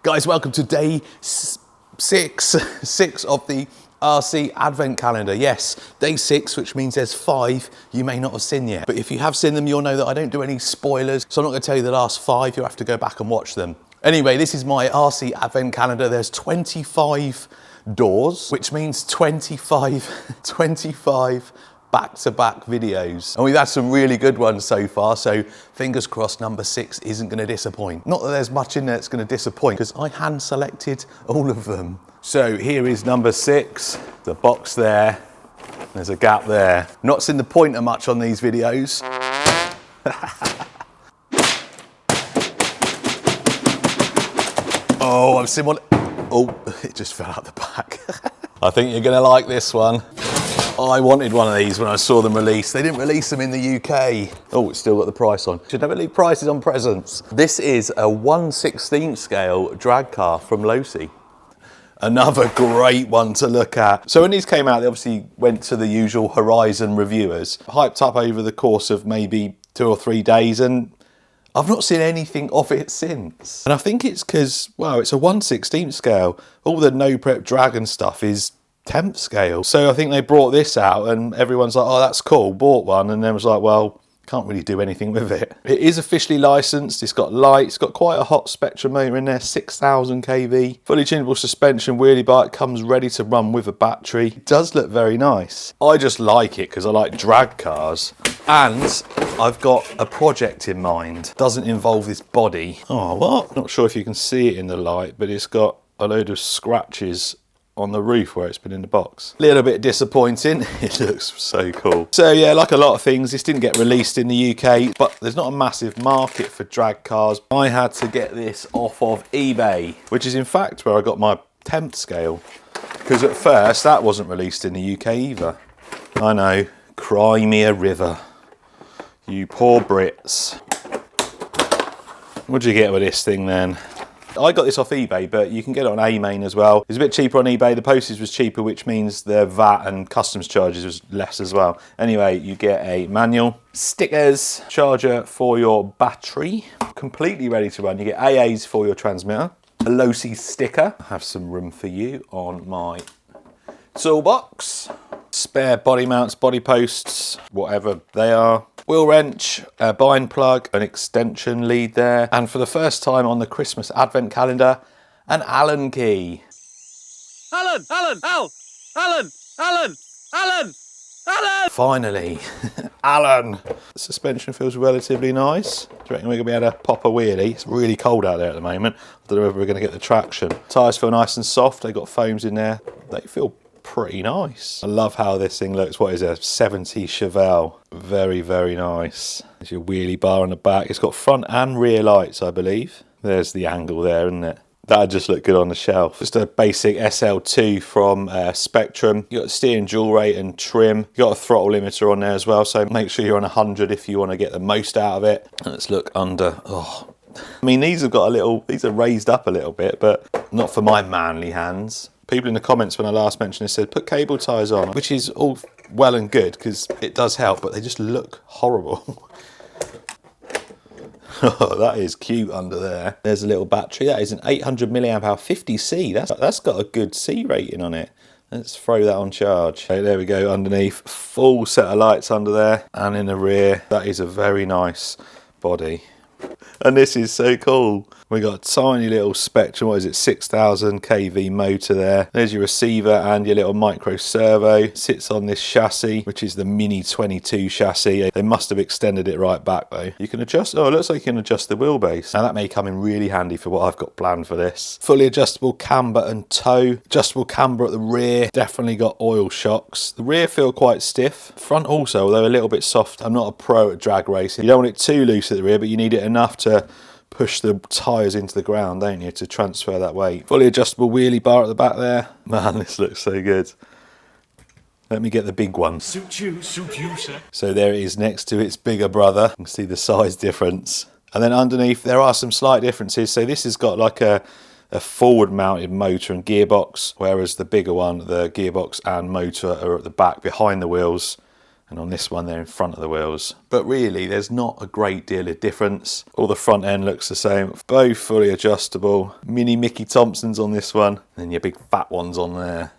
Guys, welcome to day six of the RC Advent Calendar. Yes, day 6, which means there's 5 you may not have seen yet. But if you have seen them, you'll know that I don't do any spoilers. So I'm not gonna tell you the last 5, you'll have to go back and watch them. Anyway, this is my RC Advent Calendar. There's 25 doors, which means 25 back-to-back videos. And we've had some really good ones so far, so fingers crossed number 6 isn't gonna disappoint. Not that there's much in there that's gonna disappoint, because I hand selected all of them. So here is number 6, the box there, there's a gap there. Not seen the pointer much on these videos. Oh, I've seen one. Oh, it just fell out the back. I think you're gonna like this one. I wanted one of these when I saw them released. They didn't release them in the UK. Oh, it's still got the price on. Should never leave prices on presents. This is a 1/16 scale drag car from Losi. Another great one to look at. So when these came out, they obviously went to the usual Horizon reviewers, hyped up over the course of maybe 2 or 3 days, and I've not seen anything of it since. And I think it's because, well, it's a 1/16 scale. All the no prep dragon stuff is 10th scale. So I think they brought this out and everyone's like, oh, that's cool, bought one. And then was like, well, can't really do anything with it. It is officially licensed. It's got lights, got quite a hot Spectrum motor in there, 6,000 kV. Fully tunable suspension, wheelie bar, comes ready to run with a battery. It does look very nice. I just like it because I like drag cars. And I've got a project in mind. Doesn't involve this body. Oh, what? Not sure if you can see it in the light, but it's got a load of scratches on the roof where it's been in the box. Little bit disappointing. It looks so cool. So yeah, like a lot of things, this didn't get released in the UK, but there's not a massive market for drag cars. I had to get this off of eBay, which is in fact where I got my 10th scale, because at first that wasn't released in the UK either. I know, cry me a river. You poor Brits. What'd you get with this thing then? I got this off eBay, but you can get it on A-Main as well. It's a bit cheaper on eBay. The postage was cheaper, which means the VAT and customs charges was less as well. Anyway, you get a manual, stickers, charger for your battery, completely ready to run. You get AAs for your transmitter, a Losi sticker. I have some room for you on my toolbox. Spare body mounts, body posts, whatever they are. Wheel wrench, a bind plug, an extension lead there. And for the first time on the Christmas Advent Calendar, an Allen key. Allen! Finally, Allen! The suspension feels relatively nice. Do you reckon we're gonna be able to pop a wheelie? It's really cold out there at the moment. I don't know whether we're gonna get the traction. Tyres feel nice and soft. They've got foams in there. They feel pretty nice. I love how this thing looks. What is it? 70 Chevelle. Very, very nice. There's your wheelie bar on the back. It's got front and rear lights, I believe. There's the angle there, isn't it? That'd just look good on the shelf. Just a basic SL2 from Spectrum. You got the steering dual rate and trim. You got a throttle limiter on there as well, so make sure you're on 100 if you want to get the most out of it. And let's look under. Oh, I mean, these have got a little. These are raised up a little bit, but not for my manly hands. People in the comments when I last mentioned this said, put cable ties on, which is all well and good because it does help, but they just look horrible. Oh, that is cute under there. There's a little battery. That is an 800 milliamp hour 50C. That's got a good C rating on it. Let's throw that on charge. Okay, there we go, underneath. Full set of lights under there. And in the rear, that is a very nice body. And this is so cool. We got a tiny little Spectrum, what is it, 6,000 kV motor there. There's your receiver and your little micro servo. Sits on this chassis, which is the Mini 22 chassis. They must have extended it right back though. You can adjust, oh, it looks like you can adjust the wheelbase. Now that may come in really handy for what I've got planned for this. Fully adjustable camber and toe. Adjustable camber at the rear. Definitely got oil shocks. The rear feel quite stiff. Front also, although a little bit soft. I'm not a pro at drag racing. You don't want it too loose at the rear, but you need it enough to push the tyres into the ground, don't you, to transfer that weight. Fully adjustable wheelie bar at the back there. Man, this looks so good. Let me get the big one. Suit you, sir. So there it is next to its bigger brother. You can see the size difference. And then underneath, there are some slight differences. So this has got like a forward mounted motor and gearbox, whereas the bigger one, the gearbox and motor are at the back behind the wheels. And on this one, they're in front of the wheels. But really, there's not a great deal of difference. All the front end looks the same. Both fully adjustable. Mini Mickey Thompsons on this one. And then your big fat ones on there.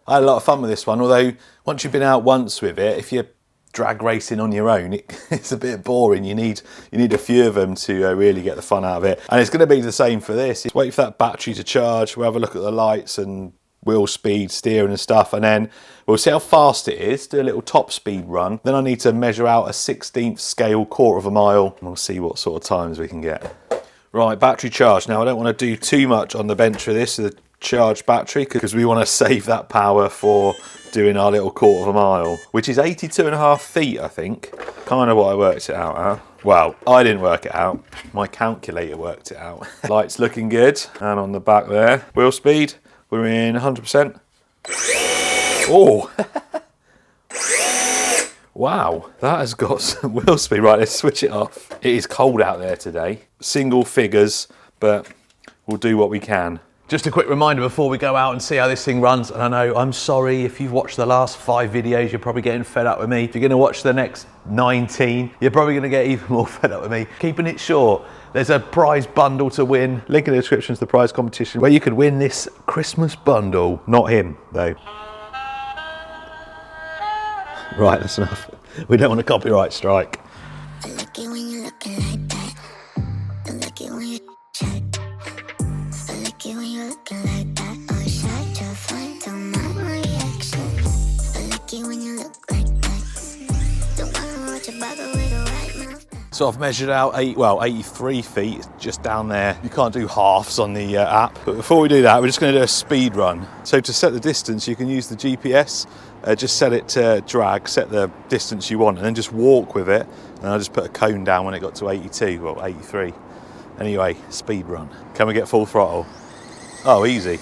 I had a lot of fun with this one, although once you've been out once with it, if you're drag racing on your own, it's a bit boring. You need a few of them to really get the fun out of it. And it's going to be the same for this. Wait for that battery to charge. We'll have a look at the lights and wheel speed, steering and stuff, and then we'll see how fast it is, do a little top speed run. Then I need to measure out a 16th scale, quarter of a mile, and we'll see what sort of times we can get. Right, battery charge. Now I don't want to do too much on the bench for this, the charged battery, because we want to save that power for doing our little quarter of a mile, which is 82.5 feet, I think. Kind of what I worked it out at. Well, I didn't work it out. My calculator worked it out. Lights looking good. And on the back there, wheel speed, we're in 100%. Oh! Wow, that has got some wheel speed. Right, let's switch it off. It is cold out there today. Single figures, but we'll do what we can. Just a quick reminder before we go out and see how this thing runs, and I know, I'm sorry if you've watched the last 5 videos, you're probably getting fed up with me. If you're gonna watch the next 19, you're probably gonna get even more fed up with me. Keeping it short, there's a prize bundle to win. Link in the description to the prize competition where you could win this Christmas bundle. Not him, though. Right, that's enough. We don't want a copyright strike. I like it when you're looking like that. I like it when you check. I like it when you're looking like that. I try to find out my reaction. I like it when you look like that. Don't wanna watch it bother with a right mouth. So I've measured out 83 feet, just down there. You can't do halves on the app. But before we do that, we're just going to do a speed run. So to set the distance, you can use the GPS. Just set it to drag, set the distance you want, and then just walk with it. And I just put a cone down when it got to 82, well, 83. Anyway, speed run. Can we get full throttle? Oh, easy.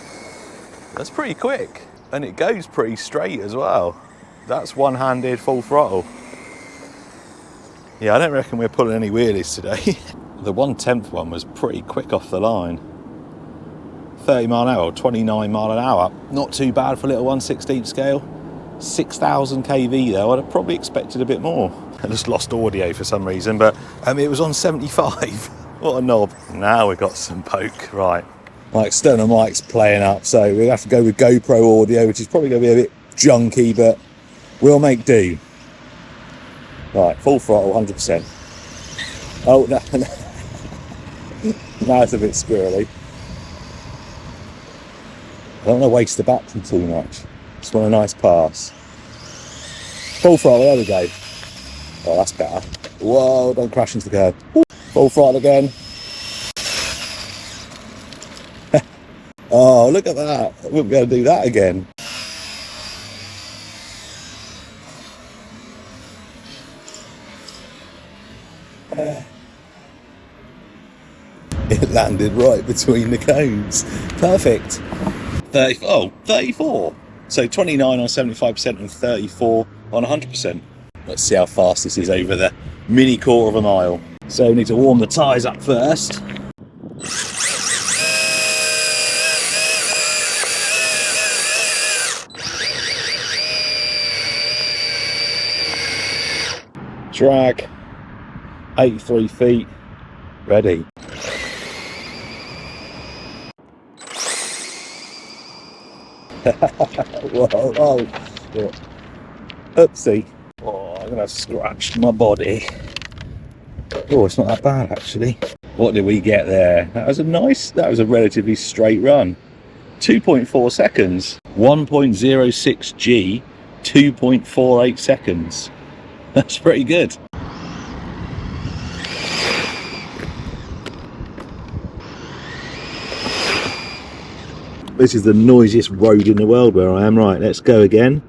That's pretty quick. And it goes pretty straight as well. That's one-handed full throttle. Yeah, I don't reckon we're pulling any wheelies today. The 1/10 one was pretty quick off the line. 30 mile an hour, 29 mile an hour. Not too bad for a little 1/16 scale. 6,000 kV though, I'd have probably expected a bit more. I just lost audio for some reason, but it was on 75. What a knob. Now we've got some poke, right. My external mic's playing up, so we'll have to go with GoPro audio, which is probably going to be a bit junky, but we'll make do. Right, full throttle, 100%. Oh, no, now it's a bit squirrely. I don't want to waste the battery too much. Just want a nice pass. Full throttle, there we go. Oh, that's better. Whoa, don't crash into the curb. Full throttle again. Oh, look at that. I wouldn't be able to do that again. It landed right between the cones. Perfect. 34. So 29 on 75% and 34 on 100%. Let's see how fast this is over the mini quarter of a mile. So we need to warm the tyres up first. Drag, 83 feet, ready. Whoa, oh, yeah. Oopsie. Oh, I'm gonna scratch my body. Oh, it's not that bad actually. What did we get there? That was a relatively straight run. 2.4 seconds. 1.06 G, 2.48 seconds. That's pretty good. This is the noisiest road in the world where I am. Right, let's go again.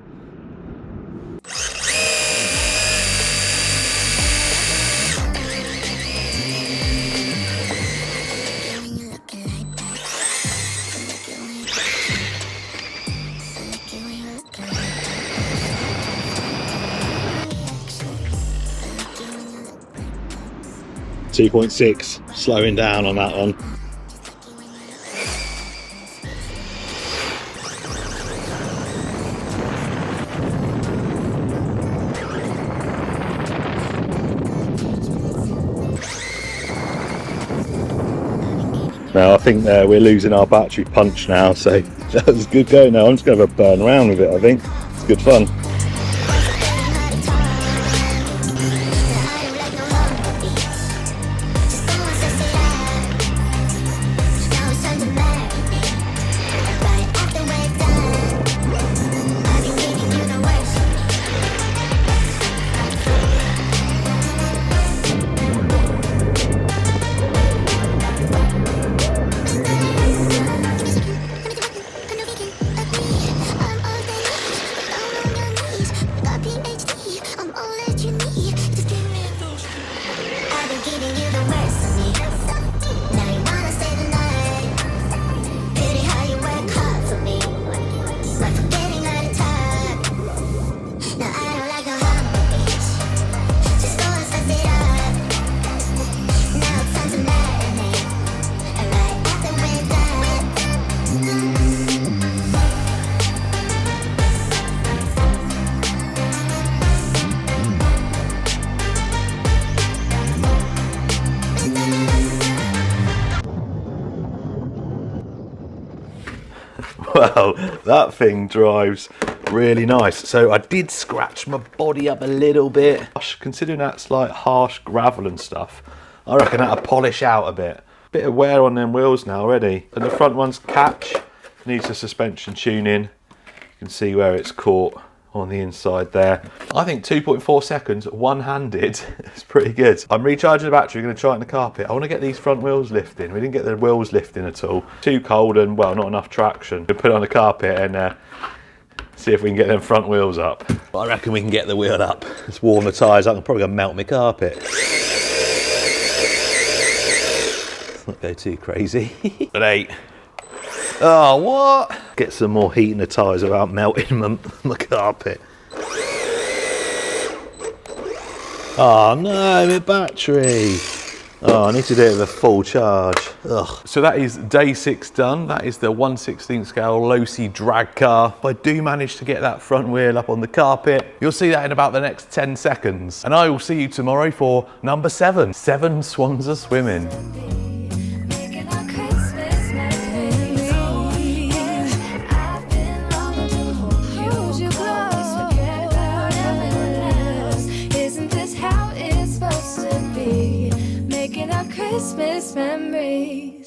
.6, slowing down on that one. Now I think we're losing our battery punch now, so that was good going now. I'm just going to have a burn around with it, I think. It's good fun. Well, that thing drives really nice. So I did scratch my body up a little bit. Considering that's like harsh gravel and stuff, I reckon that'll polish out a bit. Bit of wear on them wheels now already. And the front one's catch, needs a suspension tuning. You can see where it's caught on the inside there. I think 2.4 seconds one-handed is pretty good. I'm recharging the battery, going to try it in the carpet. I want to get these front wheels lifting. We didn't get the wheels lifting at all. Too cold and, well, not enough traction. We'll put it on the carpet and see if we can get them front wheels up. I reckon we can get the wheel up. Let's warm the tyres up. I'm probably going to melt my carpet. Let's not go too crazy. At 8. Oh, what? Get some more heat in the tyres without melting my carpet. Oh no, my battery. Oh, I need to do it with a full charge. Ugh. So that is day 6 done. That is the 1/16 scale Losi drag car. If I do manage to get that front wheel up on the carpet, you'll see that in about the next 10 seconds. And I will see you tomorrow for number 7. 7 swans are swimming. Christmas memories.